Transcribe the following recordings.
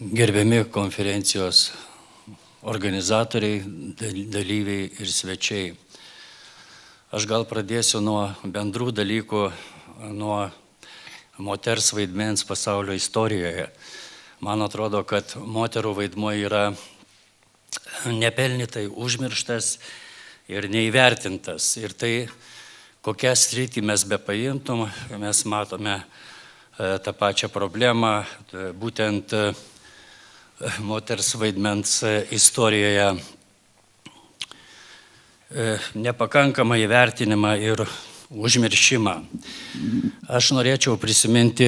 Gerbiami konferencijos organizatoriai, dalyviai ir svečiai. Aš gal pradėsiu nuo bendrų dalykų, nuo moters vaidmens pasaulio istorijoje. Man atrodo, kad moterų vaidmuo yra nepelnytai užmirštas ir neįvertintas. Ir tai, kokią sritį mes bepaimtum, mes matome tą pačią problemą, būtent moters vaidmens istorijoje nepakankamą įvertinimą ir užmiršimą. Aš norėčiau prisiminti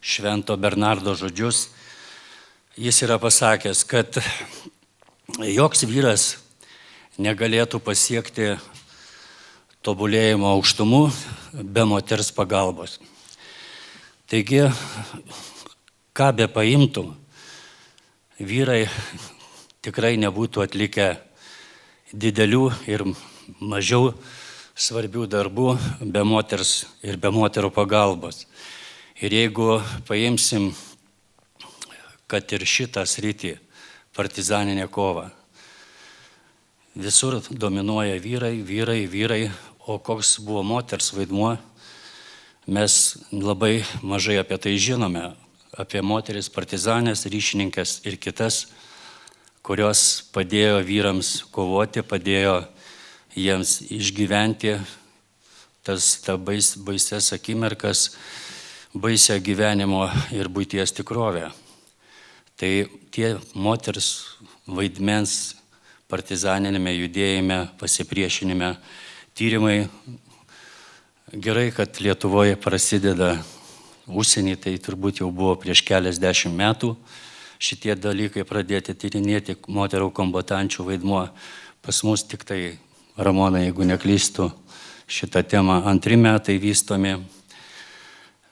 Švento Bernardo žodžius. Jis yra pasakęs, kad joks vyras negalėtų pasiekti tobulėjimo aukštumų be moters pagalbos. Taigi, ką be paimtum, vyrai tikrai nebūtų atlikę didelių ir mažiau svarbių darbų be moters ir be moterų pagalbos. Ir jeigu paimsim, kad ir šitą sritį, partizaninę kovą, visur dominuoja vyrai, o koks buvo moters vaidmuo, mes labai mažai apie tai žinome, apie moteris partizanės, ryšininkės ir kitas, kurios padėjo vyrams kovoti, padėjo jiems išgyventi tą baises akimirkas, baisę gyvenimo ir buities tikrovę. Tai tie moters vaidmens partizaninėme judėjime, pasipriešinime tyrimai. Gerai, kad Lietuvoje prasideda, užsienį tai turbūt jau buvo prieš keliasdešimt metų šitie dalykai pradėti tyrinėti, moterų kombatančių vaidmuo. Pas mus tik tai, Ramona, jeigu neklystu, šitą temą 2 metai vystomi.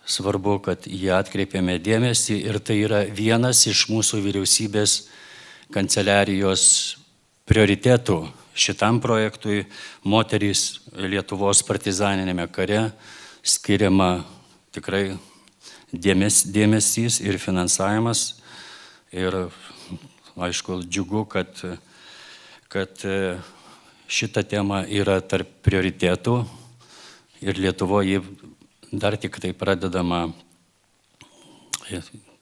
Svarbu, kad jie atkreipėme dėmesį ir tai yra vienas iš mūsų vyriausybės kanceliarijos prioritetų šitam projektui. Moterys Lietuvos partizaninėme kare skiriama tikrai dėmesys ir finansavimas. Ir aišku, džiugu, kad šita tema yra tarp prioritetų ir Lietuvoje dar tik tai pradedama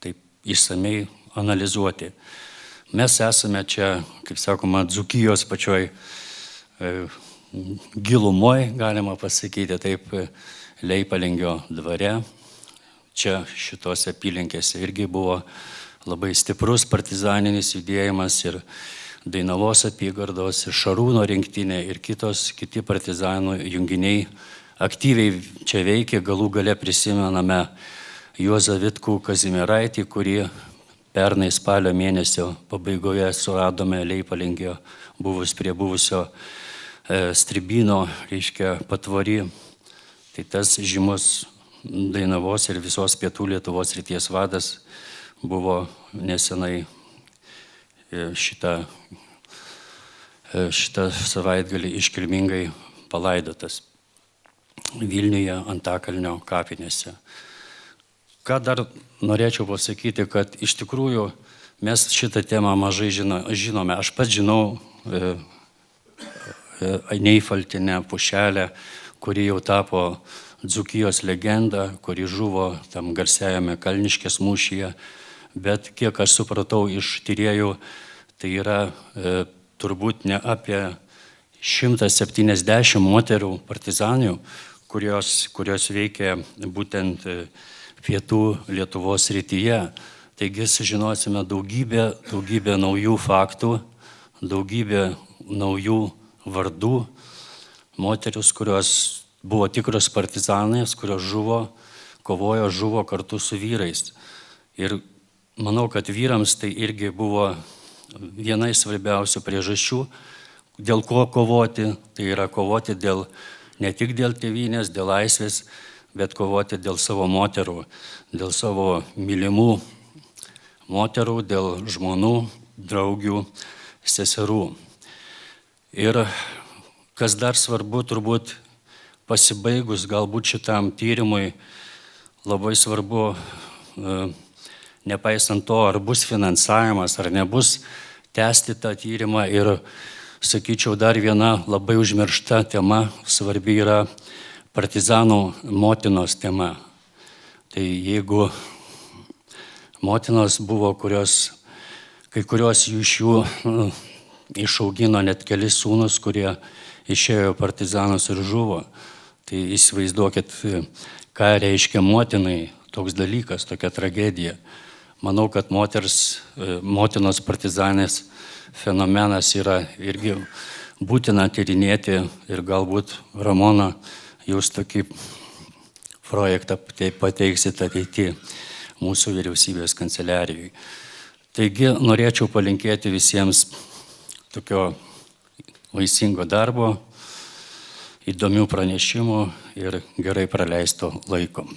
taip išsamei analizuoti. Mes esame čia, kaip sakoma, Dzūkijos pačioj gilumoj, galima pasakyti taip, Leipalingio dvare. Čia šitose apylinkėse irgi buvo labai stiprus partizaninis judėjimas ir Dainavos apygardos, ir Šarūno rinktinė, ir kiti partizanų junginiai aktyviai čia veikė. Galų gale prisimename Juozą Vitkų Kazimieraitį, kurį pernai spalio mėnesio pabaigoje suradome Leipalingio prie buvusio Strybyno, reiškia, patvory. Tai tas žymus Dainavos ir visos pietų Lietuvos srities vadas buvo nesenai šitą savaitgalį iškilmingai palaidotas Vilniuje Antakalnio kapinėse. Ką dar norėčiau pasakyti, kad iš tikrųjų mes šitą temą mažai žinome. Aš pats žinau Neifaltinę Pušelę, kuri jau tapo Dzūkijos legenda, kuri žuvo tam garsiajame Kalniškės mūšyje. Bet kiek aš supratau iš tyrėjų, tai yra turbūt ne apie 170 moterų partizanių, kurios veikia būtent pietų Lietuvos srityje. Taigi sužinosime daugybę naujų faktų, daugybę naujų vardų, moteris, kurios buvo tikros partizanės, kurios žuvo kartu su vyrais. Ir manau, kad vyrams tai irgi buvo viena iš svarbiausių priežasčių, dėl ko kovoti. Tai yra kovoti ne tik dėl tėvynės, dėl laisvės, bet kovoti dėl savo moterų, dėl savo mylimų moterų, dėl žmonų, draugių, seserų. Ir kas dar svarbu, turbūt pasibaigus galbūt šitam tyrimui, labai svarbu nepaisant to, ar bus finansavimas, ar nebus, tęsti tą tyrimą. Ir, sakyčiau, dar viena labai užmiršta tema, svarbi yra partizanų motinos tema. Tai jeigu motinos buvo, kai kurios iš jų išaugino net kelis sūnus, kurie išėjo partizanus ir žuvo, tai įsivaizduokit, ką reiškia motinai toks dalykas, tokia tragedija. Manau, kad motinos partizanės fenomenas yra irgi būtina tyrinėti ir galbūt, Ramona, jūs tokį projektą pateiksit ateityje mūsų vyriausybės kanceliarijai. Taigi norėčiau palinkėti visiems tokio vaisingo darbo, įdomių pranešimų ir gerai praleisto laiko.